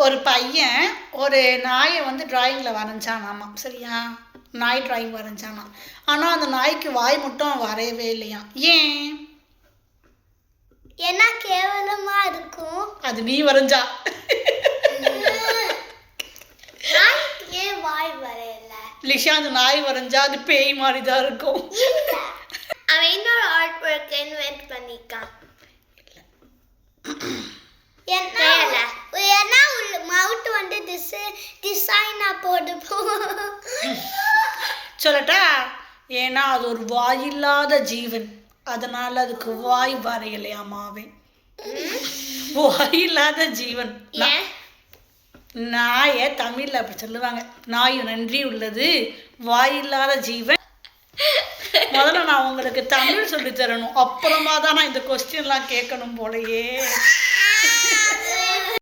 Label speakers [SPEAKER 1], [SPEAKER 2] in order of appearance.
[SPEAKER 1] ஒரு பையன் ஒரு நாயை வந்து டிராயிங்கில் வரைஞ்சானாமா. சரியா? நாய் டிராயிங் வரைஞ்சானா. ஆனால் அந்த நாய்க்கு வாய் மட்டும் வரையவே இல்லையா. ஏன்?
[SPEAKER 2] ஏன்னா கேவலமா இருக்கும்.
[SPEAKER 1] அது நீ வரைஞ்சா.
[SPEAKER 2] ஏன் வாய் வரையல?
[SPEAKER 1] லிஷா, அந்த நாய் வரைஞ்சா அது பேய் மாதிரி தான் இருக்கும்.
[SPEAKER 2] அவன் இன்னொரு ஆர்ட் ஒர்க் இன்வென்ட் பண்ணிக்கான். ஏன்னா மவுத் வந்து டிசைனா போட்டு
[SPEAKER 1] சொல்லட்டா? ஏன்னா அது ஒரு வாயில்லாத ஜீவன், அதனால அதுக்கு வாய் வரையலையாமாவே. வாயில்லாத ஜீவன். நாய தமிழ்ல அப்படி சொல்லுவாங்க. நாய் நன்றி உள்ளது, வாயில்லாத ஜீவன். முதல்ல நான் உங்களுக்கு தமிழ் சொல்லி தரணும், அப்புறமா தான் நான் இந்த கொஸ்டின்லாம் கேட்கணும் போலயே.